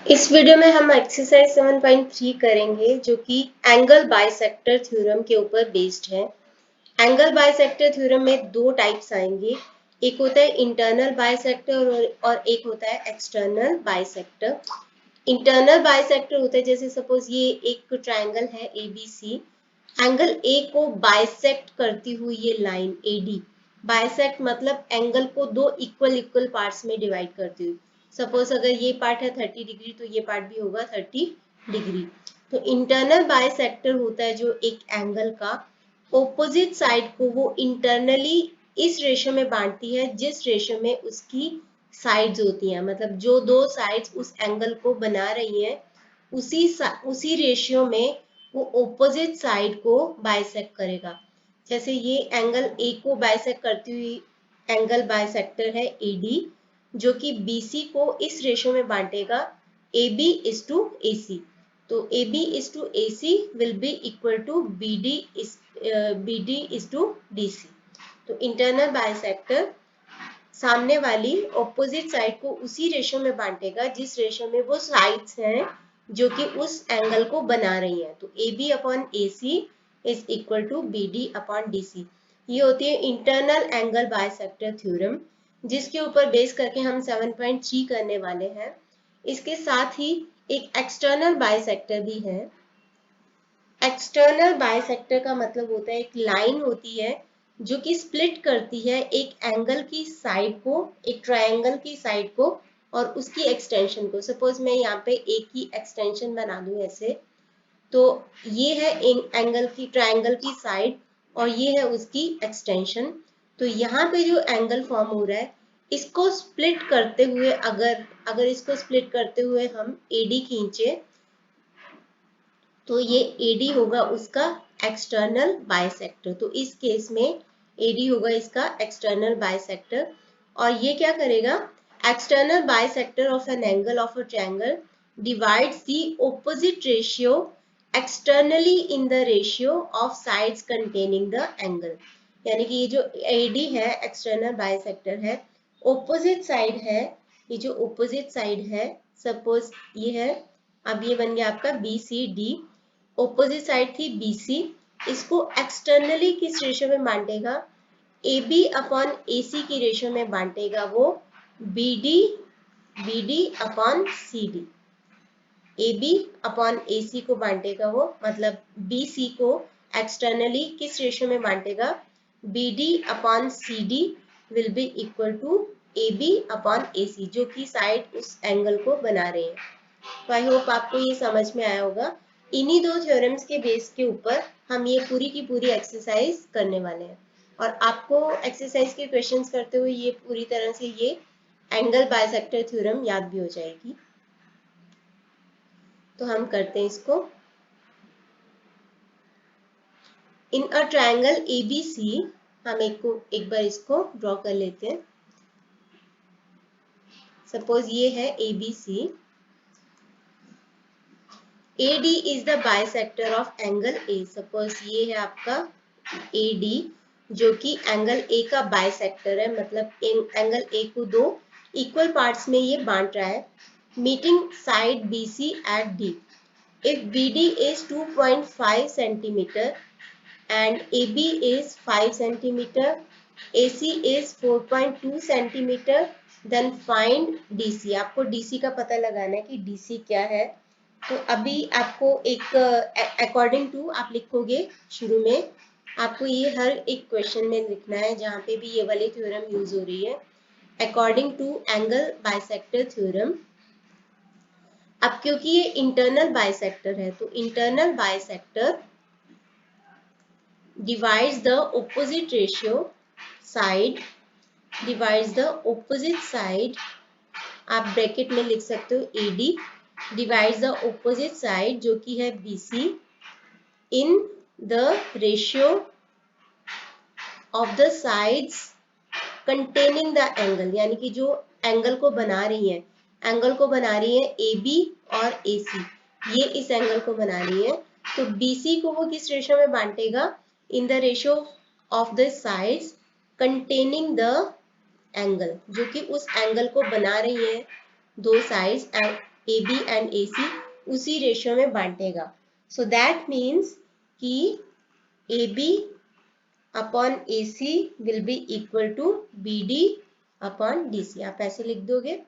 इस वीडियो में हम एक्सरसाइज 7.3 करेंगे जो कि एंगल बाइसेक्टर थ्योरम के ऊपर बेस्ड है। एंगल बाइसेक्टर थ्योरम में दो टाइप्स आएंगे, एक होता है इंटरनल बाइसेक्टर और एक होता है एक्सटर्नल बाइसेक्टर। इंटरनल बाइसेक्टर होता है जैसे सपोज ये एक ट्रायंगल है ABC, एंगल ए को बाइसेक्ट करती हुई ये लाइन AD, बाइसेक्ट मतलब एंगल को दो इक्वल पार्ट्स में डिवाइड करती हुई। सपोज अगर ये पार्ट है 30 डिग्री तो ये पार्ट भी होगा 30 डिग्री। तो इंटरनल बाइसेक्टर होता है जो एक एंगल का ऑपोजिट साइड को वो इंटरनली इस रेशो में बांटती है जिस रेशो में उसकी साइड्स होती हैं, मतलब जो दो साइड्स उस एंगल को बना रही हैं उसी रेशियो में वो ऑपोजिट साइड को बाइसेक्ट करेगा। जैसे ये एंगल ए को बाइसेक्ट करती हुई एंगल बाइसेक्टर है AD, जो कि BC को इस रेशियो में बांटेगा AB is to AC। तो AB is to AC will be equal to BD is to DC। तो इंटरनल बाइसेक्टर सामने वाली ऑपोजिट साइड को उसी रेशो में बांटेगा जिस रेशो में वो साइड्स हैं जो कि उस एंगल को बना रही हैं। तो AB upon AC is equal to BD upon DC। ये होती है इंटरनल एंगल बाइसेक्टर थ्योरम, जिसके ऊपर बेस करके हम 7.3 करने वाले हैं। इसके साथ ही एक एक्सटर्नल बाइसेक्टर भी है। एक्सटर्नल बाइसेक्टर का मतलब होता है एक लाइन होती है जो कि स्प्लिट करती है एक एंगल की साइड को, एक ट्रायंगल की साइड को और उसकी एक्सटेंशन को। सपोज मैं यहाँ पे एक ही एक्सटेंशन बना दूं ऐसे, तो ये है एंगल की ट्रायंगल की साइड और ये है उसकी एक्सटेंशन। तो यहाँ पे जो एंगल फॉर्म हो रहा है इसको स्प्लिट करते हुए अगर इसको स्प्लिट करते हुए हम AD खींचे तो ये AD होगा उसका एक्सटर्नल बाइसेक्टर। तो इस केस में AD होगा इसका एक्सटर्नल बाइसेक्टर। और ये क्या करेगा, external bisector of an angle of a triangle divides the opposite ratio externally in the ratio of sides containing the angle. यानी कि ये जो AD है एक्सटर्नल बाइसेक्टर है, ऑपोजिट साइड है, ये जो ऑपोजिट साइड है सपोज ये है, अब ये बन गया आपका BCD, ऑपोजिट साइड थी BC, इसको एक्सटर्नली किस रेशो में बांटेगा, AB अपॉन AC की रेशो में बांटेगा वो BD upon CD। AB upon AC को बांटेगा वो, मतलब BC को एक्सटर्नली किस रेशो में बांटेगा, BD upon CD will be equal to AB upon AC, जो कि साइड उस एंगल को बना रहे हैं। तो आई होप आपको ये समझ में आया होगा। इन्हीं दो थ्योरम्स के बेस के ऊपर हम ये पूरी की पूरी एक्सरसाइज करने वाले हैं और आपको एक्सरसाइज के क्वेश्चंस करते हुए ये पूरी तरह से ये एंगल बाइसेक्टर थ्योरम याद भी हो जाएगी। तो हम करते हैं इसको। इन अ ट्रायंगल ABC, हम एक बार इसको ड्रॉ कर लेते हैं। सपोज ये है ABC, AD is the bisector of angle A। Suppose ये है आपका AD जो कि एंगल A का बाइसेक्टर है, मतलब एंगल A को दो इक्वल पार्ट्स में ये बांट रहा है। Meeting side BC at D। If BD is 2.5 centimeter and AB is 5 centimeter, AC is 4.2 centimeter, then find DC। आपको DC का पता लगाना है कि DC क्या है। तो अभी आपको एक अकॉर्डिंग टू आप लिखोगे, शुरू में आपको ये हर एक क्वेश्चन में लिखना है जहाँ पे भी ये वाली थ्योरम यूज हो रही है, according to angle bisector theorem. अब क्योंकि ये इंटरनल बाइसेक्टर है तो internal bisector divides the opposite ratio side, divides the opposite side, आप ब्रैकेट में लिख सकते हो AD divides the opposite side जो कि है BC in the ratio of the sides containing the angle। यानी कि जो एंगल को बना रही है, एंगल को बना रही है AB और AC, ये इस एंगल को बना रही है। तो BC को वो किस रेशो में बांटेगा, in the ratio of the sides containing the angle, जो कि उस एंगल को बना रही है दो साइड्स AB एंड AC उसी रेशियो में बांटेगा। सो दैट मीन्स कि AB upon AC will be equal to BD upon DC। आप ऐसे लिख दोगे,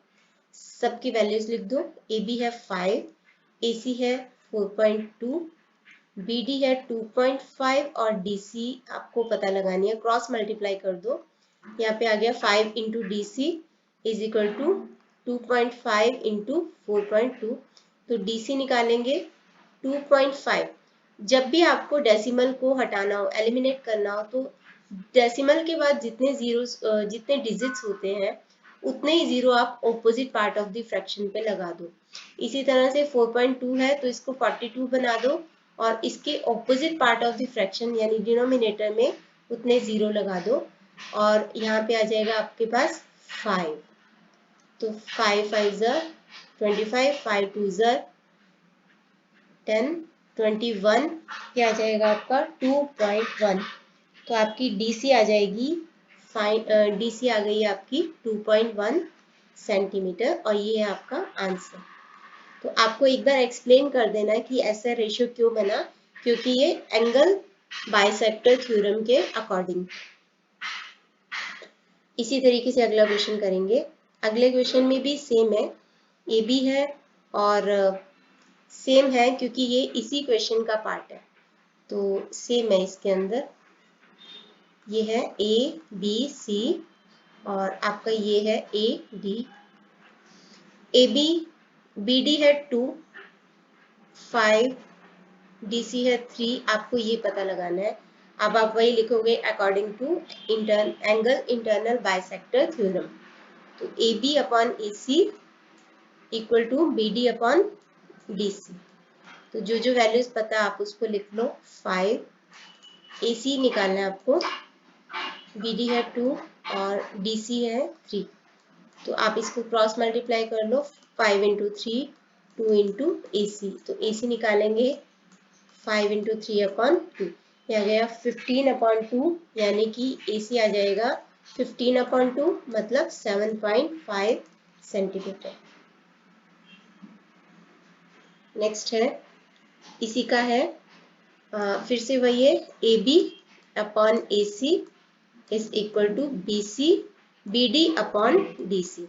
सबकी वैल्यूज लिख दो। AB है 5, AC है 4.2, BD है 2.5 और DC आपको पता लगानी है, क्रॉस मल्टीप्लाई कर दो। यहाँ पे आ गया 5 into DC is equal to 2.5 into 4.2। तो DC निकालेंगे 2.5। जब भी आपको डेसिमल को हटाना हो, एलिमिनेट करना हो, तो डेसिमल के बाद जितने जीरोस जितने डिजिट्स होते हैं उतने ही जीरो आप opposite part of the fraction पे लगा दो। इसी तरह से 4.2 है तो इसको 42 बना दो और इसके opposite part of the fraction यानी डिनोमिनेटर में उतने जीरो लगा दो और यहाँ पे आ जाएगा आपके पास 5। तो 5 5 25, 5 2 10, 21, क्या आ जाएगा आपका 2.1। तो आपकी DC आ जाएगी, DC आ गई आपकी 2.1 सेंटीमीटर और ये है आपका आंसर। तो आपको एक बार एक्सप्लेन कर देना है कि ऐसा रेशियो क्यों बना, क्योंकि ये एंगल बाइसेक्टर थ्योरम के अकॉर्डिंग। इसी तरीके से अगला क्वेश्चन करेंगे। अगले क्वेश्चन में भी सेम है, AB है और सेम है क्योंकि ये इसी क्वेश्चन का पार्ट है, तो सेम है इसके अंदर। ये है ABC और आपका ये है AD। AB BD है 2, 5, DC है 3। आपको ये पता लगाना है। अब आप वही लिखोगे according to angle internal bisector theorem. तो AB upon AC equal to BD upon DC। तो जो जो वैल्यूज पता आप उसको लिख लो। 5, AC निकालना है आपको, BD है 2 और DC है 3। तो आप इसको क्रॉस मल्टीप्लाई कर लो, 5 इंटू 3, 2 इंटू AC। तो AC निकालेंगे 5 इंटू 3 अपॉन 2, यह आ गया 15 अपॉन 2, यानी कि AC आ जाएगा 15 अपॉन 2 मतलब 7.5 सेंटीमीटर। नेक्स्ट है, इसी का है फिर से वही है, AB upon AC is equal to BC BD upon DC।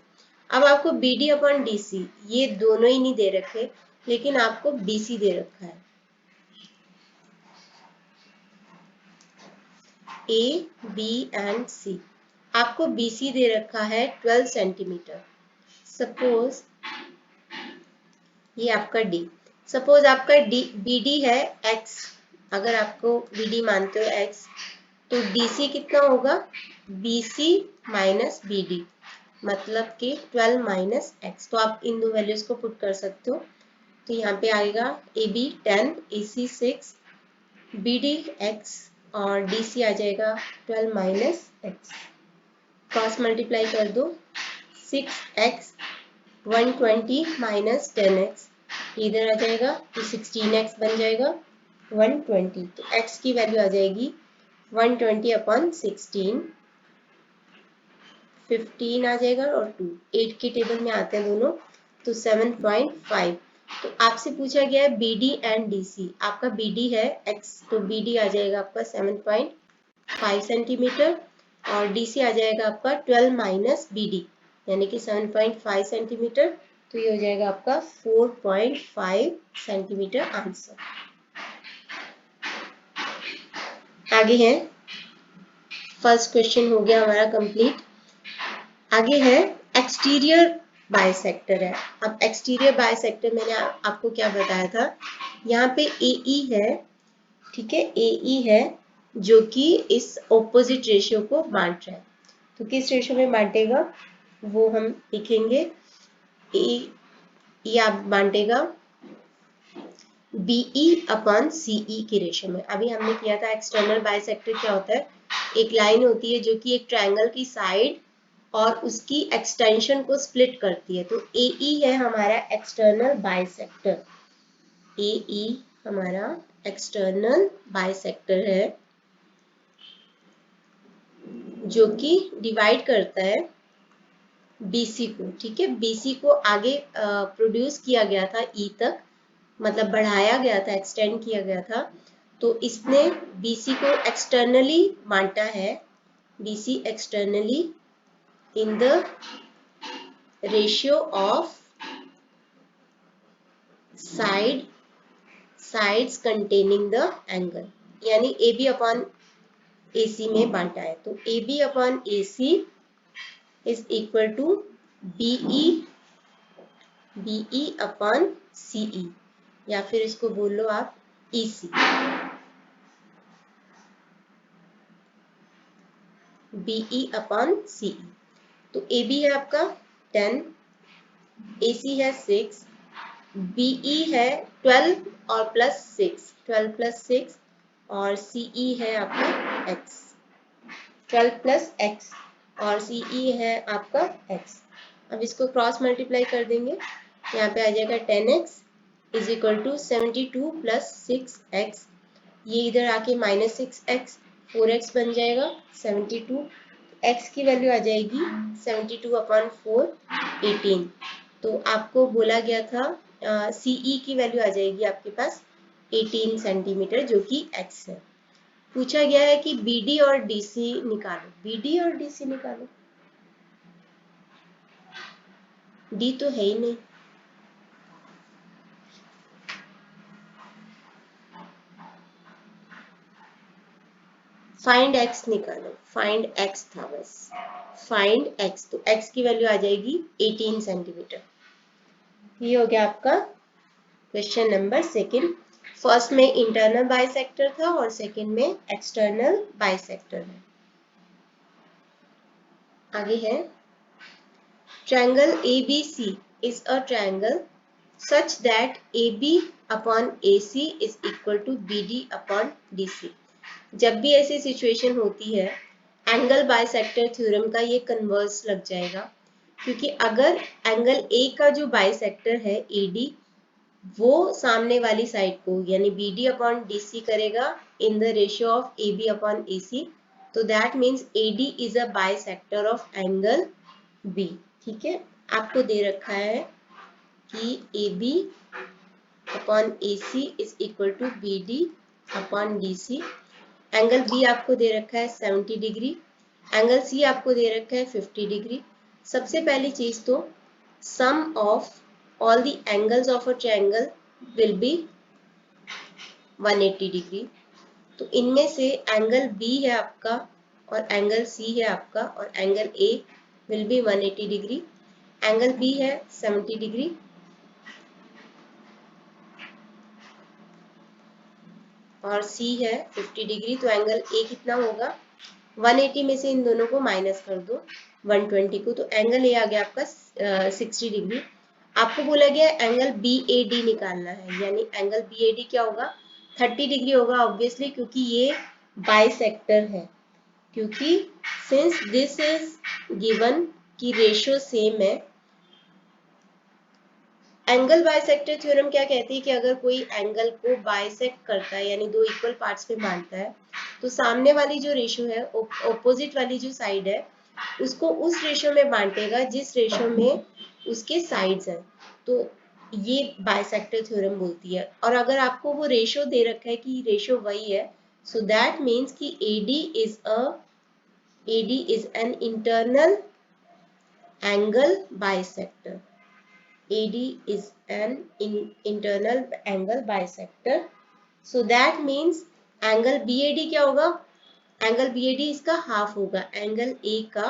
अब आपको BD अपॉन DC ये दोनों ही नहीं दे रखे, लेकिन आपको BC दे रखा है। A, B and C। आपको BC दे रखा है 12 सेंटीमीटर। सपोज ये आपका D, सपोज आपका BD है X। अगर आपको BD मानते हो X, तो DC कितना होगा, BC माइनस BD, मतलब कि 12 माइनस X। तो आप इन दो वैल्यूज को पुट कर सकते हो। तो यहाँ पे आएगा AB 10, AC 6, BD X और DC आ जाएगा 12 माइनस X। क्रॉस मल्टीप्लाई कर दो, 6X 120 माइनस 10X इधर आ जाएगा तो 16X बन जाएगा 120। तो X की वैल्यू आ जाएगी 120 अपॉन 16, 15 आ जाएगा और 2 8 के टेबल में आते हैं दोनों, तो 7.5। तो आपसे पूछा गया है BD एंड DC। आपका BD है X, तो BD आ जाएगा आपका 7.5 सेंटीमीटर और DC आ जाएगा आपका 12 माइनस BD यानी कि 7.5 सेंटीमीटर। तो ये हो जाएगा आपका 4.5 सेंटीमीटर आंसर। आगे है, फर्स्ट क्वेश्चन हो गया हमारा कंप्लीट। आगे है एक्सटीरियर बाइसेक्टर है। अब एक्सटीरियर बाइसेक्टर मैंने आपको क्या बताया था, यहाँ पे AE है, ठीक है, AE है जो कि इस ऑपोजिट रेशियो को बांट रहा है। तो किस रेशियो में बांटेगा वो हम लिखेंगे। ये आप बांटेगा BE अपॉन CE की रेशियो में। अभी हमने किया था एक्सटर्नल बाइसेक्टर क्या होता है, एक लाइन होती है जो कि एक ट्रायंगल की साइड और उसकी एक्सटेंशन को स्प्लिट करती है। तो AE है हमारा एक्सटर्नल बाइसेक्टर, AE हमारा एक्सटर्नल बाइसेक्टर है जो कि डिवाइड करता है BC को, ठीक है, BC को आगे प्रोड्यूस किया गया था E तक, मतलब बढ़ाया गया था, एक्सटेंड किया गया था, तो इसने BC को एक्सटर्नली बांटा है, BC externally in the ratio of sides containing the angle, यानी AB अपॉन AC में बांटा है। तो AB upon AC is equal to BE upon CE, या फिर इसको बोल लो आप EC, BE अपॉन CE। तो AB है आपका 10, AC है 6, BE है 12 और प्लस 6, 12 प्लस 6, और CE है आपका X, 12 प्लस X, और CE है आपका X। अब इसको क्रॉस मल्टीप्लाई कर देंगे, यहाँ पे आ जाएगा 10x is equal to 72 plus 6x, ये इधर आके माइनस 6x, 4x बन जाएगा 72, x की वैल्यू आ जाएगी 72 अपॉन 4, 18। तो आपको बोला गया था CE की वैल्यू आ जाएगी आपके पास 18 सेंटीमीटर, जो कि x है। पूछा गया है कि BD और DC निकालो, BD और DC निकालो, D तो है ही नहीं। फाइंड x निकालो, फाइंड x था बस, फाइंड x, तो x की वैल्यू आ जाएगी 18 सेंटीमीटर। ये हो गया आपका क्वेश्चन नंबर सेकंड। फर्स्ट में इंटरनल बाइसेक्टर था और सेकंड में एक्सटर्नल बाइसेक्टर है। आगे है triangle ABC is a triangle such that AB upon AC is equal to BD upon DC। जब भी ऐसी सिचुएशन होती है, एंगल बाइसेक्टर थ्योरम का ये कन्वर्स लग जाएगा, क्योंकि अगर एंगल ए का जो बाइसेक्टर है AD, वो सामने वाली साइड को यानी BD अपॉन DC करेगा in the ratio of AB upon AC, तो that means AD is a bisector of angle B। ठीक है, आपको दे रखा है कि AB upon AC is equal to BD upon DC। Angle B आपको दे रखा है 70 डिग्री, एंगल C आपको दे रखा है 50 डिग्री। सबसे पहली चीज तो sum of all the angles of a triangle will be 180 डिग्री। तो इनमें से एंगल B है आपका और एंगल C है आपका और angle A will be 180 degree. Angle B है 70 डिग्री और C है 50 डिग्री, तो एंगल A कितना होगा, 180 में से इन दोनों को माइनस कर दो 120 को, तो एंगल A आ गया आपका 60 डिग्री। आपको बोला गया एंगल BAD निकालना है, यानी एंगल BAD क्या होगा, 30 डिग्री होगा ऑब्वियसली, क्योंकि ये बाइसेक्टर है, क्योंकि सिंस दिस इज गिवन की रेशियो सेम है। एंगल बाइसेक्टर थ्योरम क्या कहती है कि अगर कोई एंगल को बाइसेक्ट करता है यानी दो इक्वल पार्ट्स में बांटता है, तो सामने वाली जो रेशियो है, ऑपोजिट वाली जो साइड है, उसको उस रेशियो में बांटेगा जिस रेशियो में उसके साइड्स हैं। तो ये बाइसेक्टर थ्योरम बोलती है। और अगर आपको वो रेशियो दे रखा है कि रेशियो वही है, सो दैट मीन्स कि AD is an internal angle bisector. AD is an internal angle bisector, so that means angle BAD क्या होगा, एंगल BAD इसका हाफ होगा, एंगल A का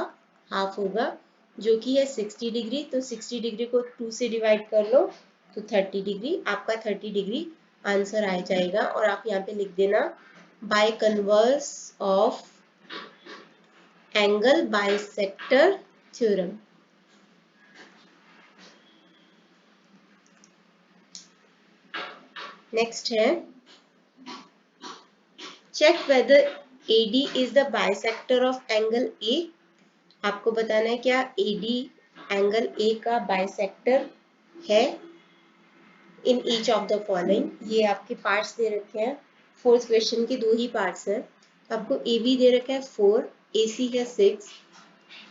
हाफ होगा, जो कि है 60 डिग्री। तो 60 डिग्री को 2 से डिवाइड कर लो तो 30 डिग्री, आपका 30 डिग्री आंसर आ जाएगा। और आप यहाँ पे लिख देना by converse of angle bisector theorem. Next है check whether AD is the bisector of angle A। आपको बताना है क्या AD एंगल A का बाइसेक्टर है in each of the following. ये आपके पार्ट्स दे रखे हैं, फोर्थ क्वेश्चन के दो ही पार्ट्स हैं। आपको AB दे रखा है 4, AC है 6,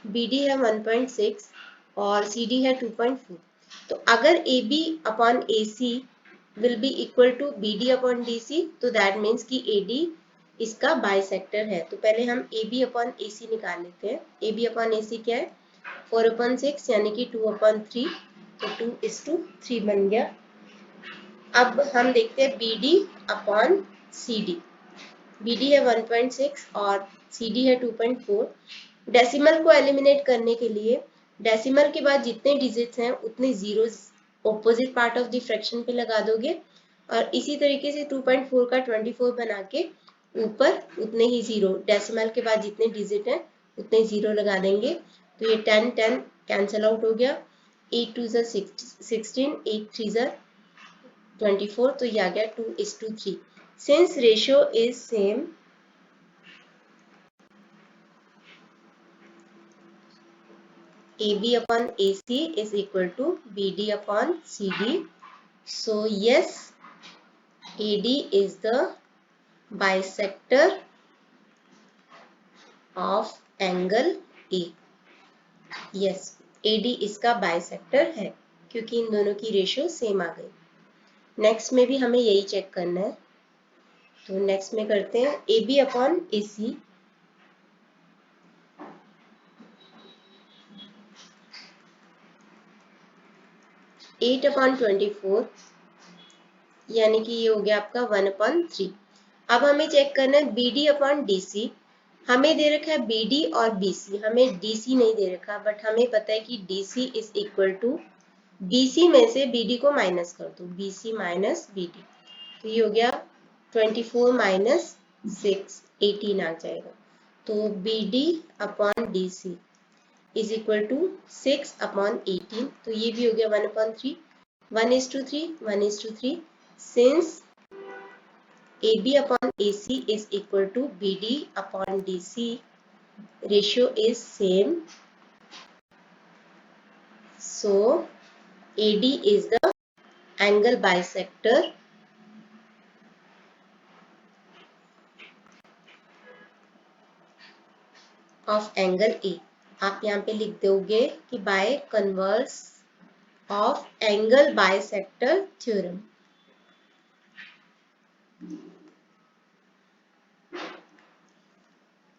BD है 1.6, और CD है 2.4। तो अगर AB upon AC will be equal to BD upon DC, तो दैट मीन्स कि AD इसका बाइसेक्टर है। तो पहले हम AB अपॉन AC निकाल लेते हैं। AB अपॉन AC क्या है? 4/6 यानी कि 2/3, तो 2:3 बन गया। अब हम देखते हैं BD अपॉन CD। BD है 1.6 और CD है 2.4। डेसिमल को एलिमिनेट करने के लिए डेसिमल के बाद जितने डिजिट्स हैं उतने zeros opposite part of the fraction पे लगा दोगे, और इसी तरीके से 2.4 का 24 बना के ऊपर उतने ही जीरो, डेसिमल के बाद जितने डिजिट हैं उतने जीरो लगा देंगे। तो ये 10 10 कैंसिल आउट हो गया। 8 2 16, 8 3 24, तो ये आ गया 2:3। Since ratio is same, AB upon AC is equal to BD upon CD. So yes, AD is the bisector of angle A. Yes, AD इसका बाइसेक्टर है क्योंकि इन दोनों की रेशियो सेम आ गई। नेक्स्ट में भी हमें यही चेक करना है, तो नेक्स्ट में करते हैं AB upon AC। Eight upon 24 यानी कि ये हो गया आपका 1/3। अब हमें चेक करना है BD अपॉन DC। हमें दे रखा है BD और BC, हमें DC नहीं दे रखा, बट हमें पता है कि DC is equal to BC में से BD को माइनस कर दो, BC माइनस BD, तो ये हो गया 24 माइनस 6, 18 आ जाएगा। तो BD upon DC is equal to 6 upon 18, तो ये भी हो गया 1/3, 1:3, 1:3। Since AB upon AC is equal to BD upon DC, ratio is same, so AD is the angle bisector of angle A। आप यहाँ पे लिख दोगे कि by converse of angle bisector theorem।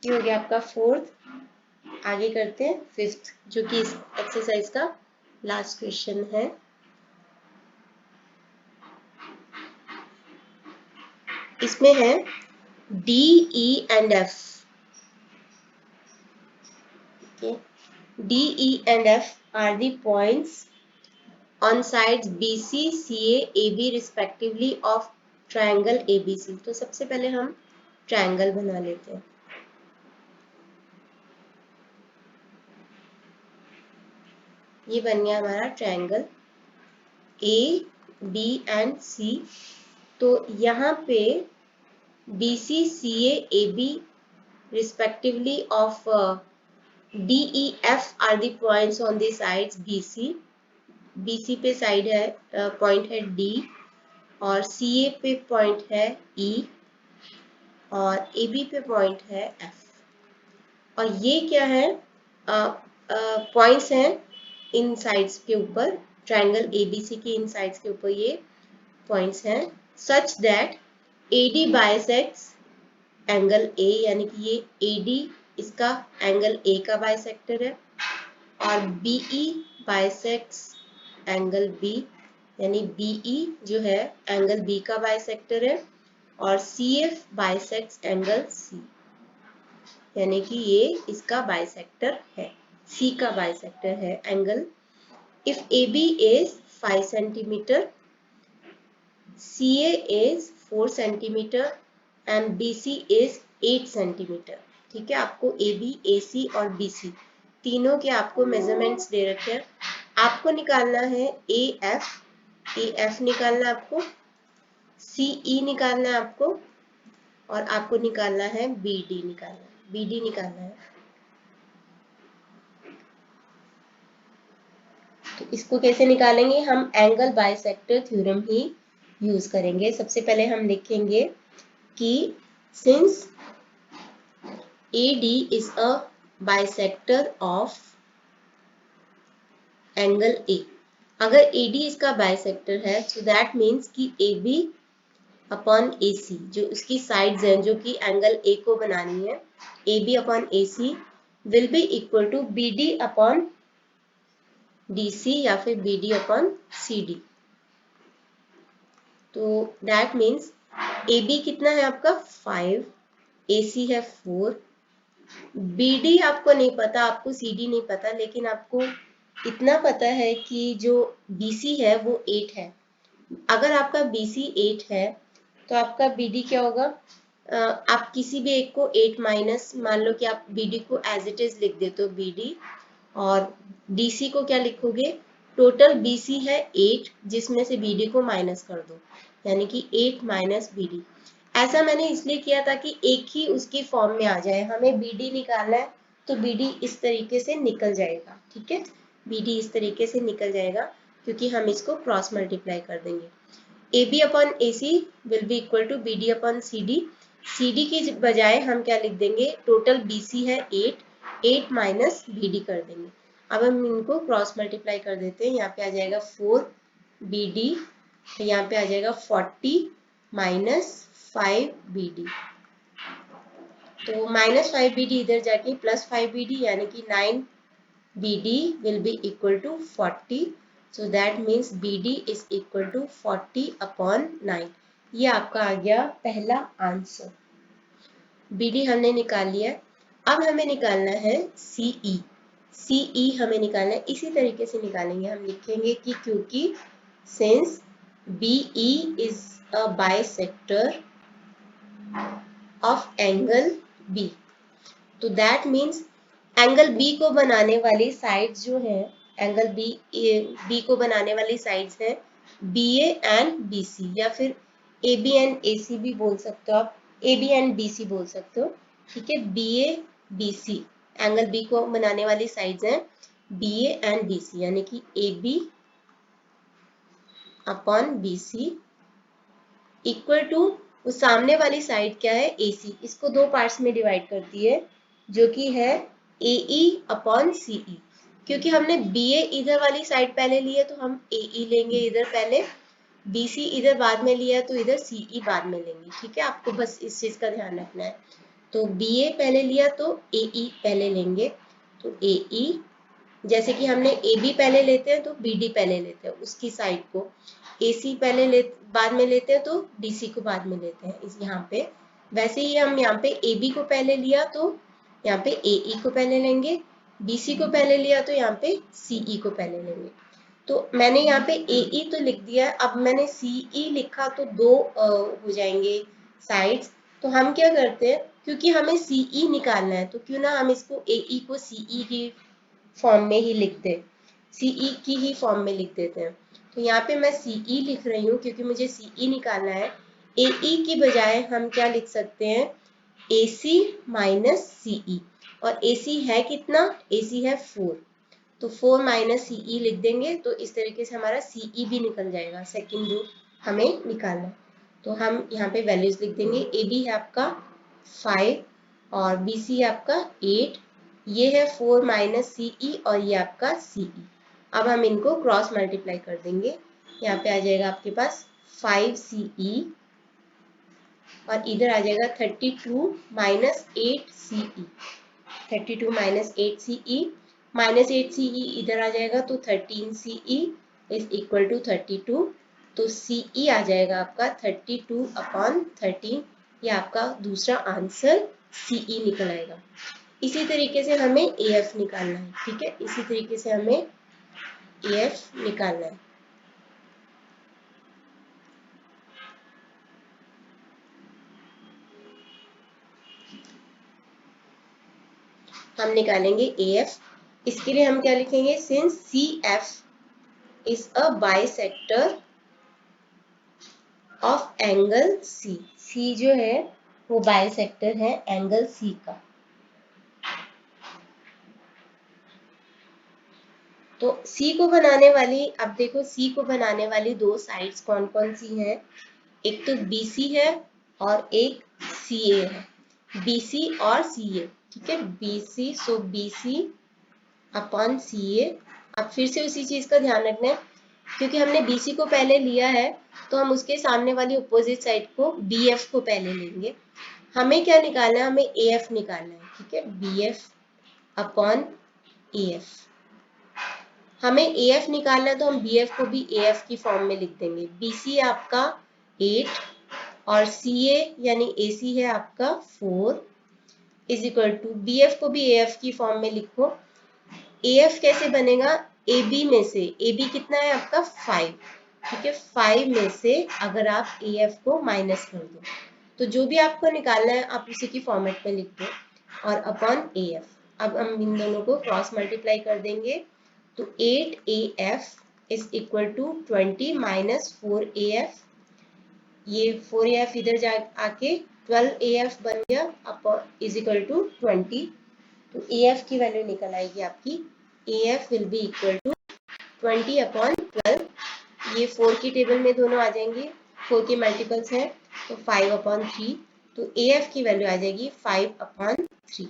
ये हो गया आपका फोर्थ। आगे करते हैं फिफ्थ, जो कि इस एक्सरसाइज का लास्ट क्वेश्चन है। इसमें है D, E and F। D, E and F are the points on sides BC, CA, AB respectively of triangle ABC। तो सबसे पहले हम ट्रायंगल बना लेते हैं। ये बन गया हमारा triangle A, B and C। तो यहाँ पे BC, CA, AB respectively of D, E, F are the points on the sides BC। BC पे साइड है, पॉइंट है D, और CA पे पॉइंट है E, और AB पे पॉइंट है F। और ये क्या है? पॉइंट्स हैं इन साइड्स के ऊपर, ट्रायंगल ABC के इन साइड्स के ऊपर ये पॉइंट्स हैं, such that AD bisects angle A, यानी कि ये AD इसका एंगल A का बाइसेक्टर है, और BE बाइसेक्ट्स एंगल B, यानी BE जो है एंगल B का बाइसेक्टर है, और CF बाइसेक्ट्स एंगल C, यानी कि ये इसका बाइसेक्टर है, C का बाइसेक्टर है angle. If AB is 5 centimetre, CA is 4 centimetre and BC is 8 centimetre. ठीक है, आपको AB, AC और BC तीनों के आपको मेजरमेंट्स दे रखे हैं। आपको निकालना है AF निकालना है आपको, CE निकालना है आपको, और आपको निकालना है BD निकालना है। तो इसको कैसे निकालेंगे? हम एंगल बाइसेक्टर थ्योरम ही यूज करेंगे। सबसे पहले हम लिखेंगे कि since AD is a bisector of angle A. अगर AD इसका बाइसेक्टर है so that means कि AB अपॉन AC जो इसकी साइड्स हैं जो कि एंगल A को बनानी है, AB upon AC will be equal to BD upon DC या फिर BD अपॉन CD। तो दैट मीन्स AB कितना है आपका 5, AC है 4, BD आपको नहीं पता, आपको CD नहीं पता, लेकिन आपको इतना पता है कि जो BC है वो 8 है। अगर आपका BC 8 है तो आपका BD क्या होगा? आप किसी भी एक को 8 माइनस, मान लो कि आप BD को एज इट इज लिख देते हो BD, और DC को क्या लिखोगे? टोटल BC है 8 जिसमें से BD को माइनस कर दो, यानी कि 8 माइनस BD। ऐसा मैंने इसलिए किया था कि एक ही उसकी फॉर्म में आ जाए। हमें BD निकालना है तो BD इस तरीके से निकल जाएगा, ठीक है, BD इस तरीके से निकल जाएगा क्योंकि हम इसको क्रॉस मल्टीप्लाई कर देंगे। AB upon AC will be equal to BD upon CD। CD की बजाय हम क्या लिख देंगे? टोटल BC है 8 माइनस BD कर देंगे। अब हम इनको क्रॉस मल्टीप्लाई कर देते हैं। यहाँ पे आ जाएगा 4BD, तो यहाँ पे आ जाएगा 40 माइनस 5BD। तो माइनस 5BD इधर जाके प्लस 5BD यानी कि 9BD will be equal to 40. So that means BD is equal to 40 upon 9। ये आपका आ गया पहला आंसर। BD हमने निकाल लिया। अब हमें निकालना है CE। CE हमें निकालना है, इसी तरीके से निकालेंगे। हम लिखेंगे कि क्योंकि since BE is a bisector of angle B, तो दैट मीन्स एंगल बी को बनाने वाली साइड्स जो है, एंगल बी को बनाने वाली साइड्स है BA एंड BC, या फिर AB एंड AC भी बोल सकते हो आप, AB एंड BC बोल सकते हो, ठीक है। BA BC एंगल बी को बनाने वाली साइड्स हैं BA एंड BC, यानी कि AB upon BC equal to वो सामने वाली साइड क्या है? AC। इसको दो पार्ट्स में डिवाइड करती है जो कि है AE अपॉन CE। क्योंकि हमने BA इधर वाली साइड पहले ली है तो हम AE लेंगे इधर पहले, BC इधर बाद में लिया तो इधर CE बाद में लेंगे, ठीक है। आपको बस इस चीज का ध्यान रखना है। तो BA पहले लिया तो AE पहले लेंगे। तो AE जैसे कि हमने AB पहले लेते हैं तो BD पहले लेते हैं उसकी साइड को, AC पहले बाद में लेते हैं तो DC को बाद में लेते हैं इस यहाँ पे। वैसे ही हम यहाँ पे AB को पहले लिया तो यहाँ पे AE को पहले लेंगे, BC को पहले लिया तो यहाँ पे CE को पहले लेंगे। तो मैंने यहाँ पे AE तो लिख दिया है, अब मैंने CE लिखा तो दो हो जाएंगे साइड्स। तो हम क्या करते हैं, क्योंकि हमें CE निकालना है तो क्यों ना हम इसको AE को CE की फॉर्म में ही लिखते हैं, CE की ही फॉर्म में लिख देते हैं। तो यहाँ पे मैं CE लिख रही हूँ क्योंकि मुझे CE निकालना है। AE की बजाय हम क्या लिख सकते हैं? AC माइनस CE, और AC है कितना? AC है 4, तो 4 माइनस CE लिख देंगे तो इस तरीके से हमारा CE भी निकल जाएगा, सेकंड जो हमें निकालना है। तो हम यहाँ पे वैल्यूज लिख देंगे। AB है आपका 5 और BC है आपका 8, ये है 4 माइनस CE और ये आपका CE। अब हम इनको क्रॉस मल्टीप्लाई कर देंगे। यहाँ पे आ जाएगा आपके पास 5CE और इधर आ जाएगा 32 minus 8CE, 32 minus 8CE, minus 8CE इधर आ जाएगा तो 13CE इज इक्वल टू 32। तो CE आ जाएगा आपका 32 अपॉन 13। ये आपका दूसरा आंसर CE निकल आएगा। इसी तरीके से हमें AF निकालना है, ठीक है, इसी तरीके से हमें AF निकालना है। हम निकालेंगे AF। इसके लिए हम क्या लिखेंगे? Since CF is a bisector of angle C, C जो है वो बाइसेक्टर है एंगल C का। तो C को बनाने वाली, अब देखो C को बनाने वाली दो साइड्स कौन कौन सी हैं? एक तो BC है और एक CA है, BC और CA, ठीक है। BC, सो BC अपॉन CA अब फिर से उसी चीज का ध्यान रखना है, क्योंकि हमने BC को पहले लिया है तो हम उसके सामने वाली अपोजिट साइड को BF को पहले लेंगे। हमें क्या निकालना है, हमें AF निकालना है, ठीक है, BF अपॉन AF। हमें AF निकालना है तो हम BF को भी AF की फॉर्म में लिख देंगे। BC है आपका 8 और CA यानी AC है आपका 4 इज इक्वल टू BF को भी AF की फॉर्म में लिखो। AF कैसे बनेगा, AB में से, AB कितना है आपका 5, ठीक है, 5 में से अगर आप AF को माइनस कर दो तो जो भी आपको निकालना है आप उसी की फॉर्मेट में लिख दो और अपॉन AF। अब हम इन दोनों को क्रॉस मल्टीप्लाई कर देंगे तो 8AF is equal to 20 minus 4AF, ये 4AF इधर जा आके 12AF बन गया अपॉन इज इक्वल टू 20। तो AF की वैल्यू निकल आएगी आपकी, AF will be equal to 20 upon 12। ये 4 की टेबल में दोनों आ जाएंगे, 4 के मल्टीपल्स हैं तो 5 अपॉन 3, तो AF की वैल्यू आ जाएगी 5 अपॉन 3।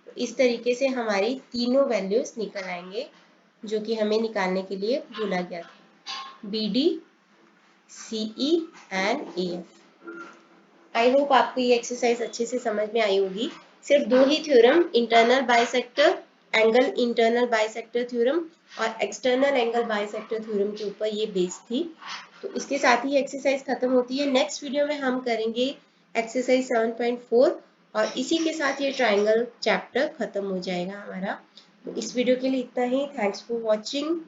तो इस तरीके से हमारी तीनों वैल्यूज निकल आएंगे जो कि हमें निकालने के लिए बोला गया था, BD, CE and AF। I hope आपको ये एक्सरसाइज अच्छे से समझ में आई होगी। सिर्फ दो ही theorem, internal bisector angle internal bisector theorem और एक्सटर्नल एंगल बाइसेक्टर थ्योरम के ऊपर ये बेस थी। तो इसके साथ ही एक्सरसाइज खत्म होती है। नेक्स्ट वीडियो में हम करेंगे एक्सरसाइज 7.4 और इसी के साथ ये ट्राइंगल चैप्टर खत्म हो जाएगा हमारा। तो इस वीडियो के लिए इतना ही। Thanks for watching.